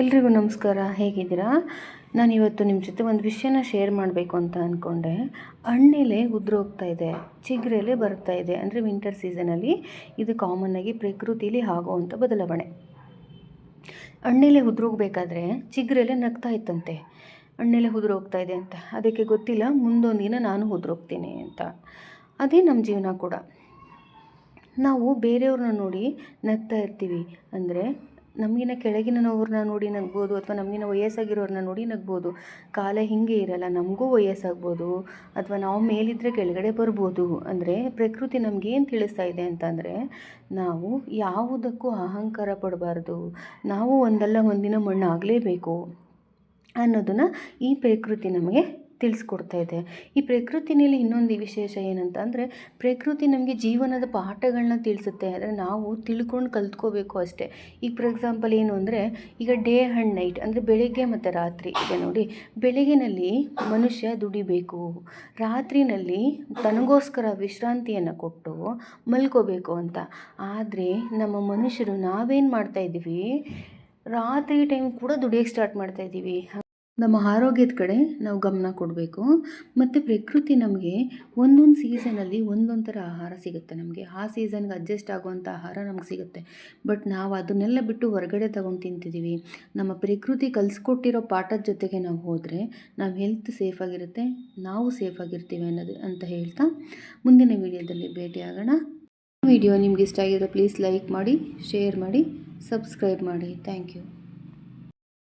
ಎಲ್ರಿಗೂ ನಮಸ್ಕಾರ. ಹೇಗಿದ್ದೀರಾ? ನಾನಿವತ್ತು ನಿಮ್ಮ ಜೊತೆ ಒಂದು ವಿಷಯನ ಶೇರ್ ಮಾಡಬೇಕು ಅಂತ ಅಂದ್ಕೊಂಡೆ. ಹಣ್ಣೆಲೆ ಉದುರೋಗ್ತಾ ಇದೆ, ಚಿಗುರೆಲೆ ಬರ್ತಾ ಇದೆ. ಅಂದರೆ ವಿಂಟರ್ ಸೀಸನಲ್ಲಿ ಇದು ಕಾಮನ್ನಾಗಿ ಪ್ರಕೃತಿಲಿ ಆಗುವಂಥ ಬದಲಾವಣೆ. ಹಣ್ಣೆಲೆ ಉದುರೋಗ್ಬೇಕಾದ್ರೆ ಚಿಗುರೆಲೆ ನಗ್ತಾ ಇತ್ತಂತೆ, ಹಣ್ಣೆಲೆ ಉದುರೋಗ್ತಾ ಇದೆ ಅಂತ. ಅದಕ್ಕೆ ಗೊತ್ತಿಲ್ಲ ಮುಂದೊಂದು ದಿನ ನಾನು ಉದುರೋಗ್ತೀನಿ ಅಂತ. ಅದೇ ನಮ್ಮ ಜೀವನ ಕೂಡ. ನಾವು ಬೇರೆಯವ್ರನ್ನ ನೋಡಿ ನಗ್ತಾ ಇರ್ತೀವಿ. ಅಂದರೆ ನಮಗಿನ್ನ ಕೆಳಗಿನವ್ರನ್ನ ನೋಡಿ ನಗ್ಬೋದು, ಅಥವಾ ನಮಗಿನ್ನ ವಯಸ್ಸಾಗಿರೋರನ್ನ ನೋಡಿ ನಗ್ಬೋದು. ಕಾಲ ಹೀಗೆ ಇರಲ್ಲ, ನಮಗೂ ವಯಸ್ಸಾಗ್ಬೋದು, ಅಥವಾ ನಾವು ಮೇಲಿದ್ದರೆ ಕೆಳಗಡೆ ಬರ್ಬೋದು. ಅಂದರೆ ಪ್ರಕೃತಿ ನಮಗೇನು ತಿಳಿಸ್ತಾ ಇದೆ ಅಂತಂದರೆ, ನಾವು ಯಾವುದಕ್ಕೂ ಅಹಂಕಾರ ಪಡಬಾರ್ದು, ನಾವು ಒಂದಲ್ಲ ಒಂದಿನ ಮಣ್ಣಾಗಲೇಬೇಕು ಅನ್ನೋದನ್ನು ಈ ಪ್ರಕೃತಿ ನಮಗೆ ತಿಳಿಸ್ಕೊಡ್ತಾ ಇದೆ. ಈ ಪ್ರಕೃತಿನಲ್ಲಿ ಇನ್ನೊಂದು ವಿಶೇಷ ಏನಂತ ಅಂದರೆ, ಪ್ರಕೃತಿ ನಮಗೆ ಜೀವನದ ಪಾಠಗಳನ್ನ ತಿಳಿಸುತ್ತೆ. ಆದರೆ ನಾವು ತಿಳ್ಕೊಂಡು ಕಲ್ತ್ಕೋಬೇಕು ಅಷ್ಟೇ. ಈಗ ಫಾರ್ ಎಕ್ಸಾಂಪಲ್ ಏನು ಅಂದರೆ, ಈಗ ಡೇ ಆ್ಯಂಡ್ ನೈಟ್ ಅಂದರೆ ಬೆಳಗ್ಗೆ ಮತ್ತು ರಾತ್ರಿ ಇದೆ ನೋಡಿ. ಬೆಳಗ್ಗಿನಲ್ಲಿ ಮನುಷ್ಯ ದುಡಿಬೇಕು, ರಾತ್ರಿನಲ್ಲಿ ತನಗೋಸ್ಕರ ವಿಶ್ರಾಂತಿಯನ್ನು ಕೊಟ್ಟು ಮಲ್ಕೋಬೇಕು ಅಂತ. ಆದರೆ ನಮ್ಮ ಮನುಷ್ಯರು ನಾವೇನು ಮಾಡ್ತಾಯಿದ್ದೀವಿ, ರಾತ್ರಿ ಟೈಮ್ ಕೂಡ ದುಡಿಯೋಕ್ಕೆ ಸ್ಟಾರ್ಟ್ ಮಾಡ್ತಾಯಿದ್ದೀವಿ. ನಮ್ಮ ಆರೋಗ್ಯದ ಕಡೆ ನಾವು ಗಮನ ಕೊಡಬೇಕು. ಮತ್ತು ಪ್ರಕೃತಿ ನಮಗೆ ಒಂದೊಂದು ಸೀಸನಲ್ಲಿ ಒಂದೊಂದು ಥರ ಆಹಾರ ಸಿಗುತ್ತೆ. ನಮಗೆ ಆ ಸೀಸನ್ಗೆ ಅಡ್ಜಸ್ಟ್ ಆಗುವಂಥ ಆಹಾರ ನಮ್ಗೆ ಸಿಗುತ್ತೆ. ಬಟ್ ನಾವು ಅದನ್ನೆಲ್ಲ ಬಿಟ್ಟು ಹೊರಗಡೆ ತಗೊಂಡು ತಿಂತಿದ್ದೀವಿ. ನಮ್ಮ ಪ್ರಕೃತಿ ಕಲಿಸ್ಕೊಟ್ಟಿರೋ ಪಾಠದ ಜೊತೆಗೆ ನಾವು ಹೋದರೆ ನಾವು ಹೆಲ್ತ್ ಸೇಫಾಗಿರುತ್ತೆ, ನಾವು ಸೇಫಾಗಿರ್ತೀವಿ ಅಂತ ಹೇಳ್ತಾ ಮುಂದಿನ ವೀಡಿಯೋದಲ್ಲಿ ಭೇಟಿಯಾಗೋಣ. ವಿಡಿಯೋ ನಿಮ್ಗೆ ಇಷ್ಟ ಆಗಿದ್ರೆ ಪ್ಲೀಸ್ ಲೈಕ್ ಮಾಡಿ, ಶೇರ್ ಮಾಡಿ, ಸಬ್ಸ್ಕ್ರೈಬ್ ಮಾಡಿ. Thank you.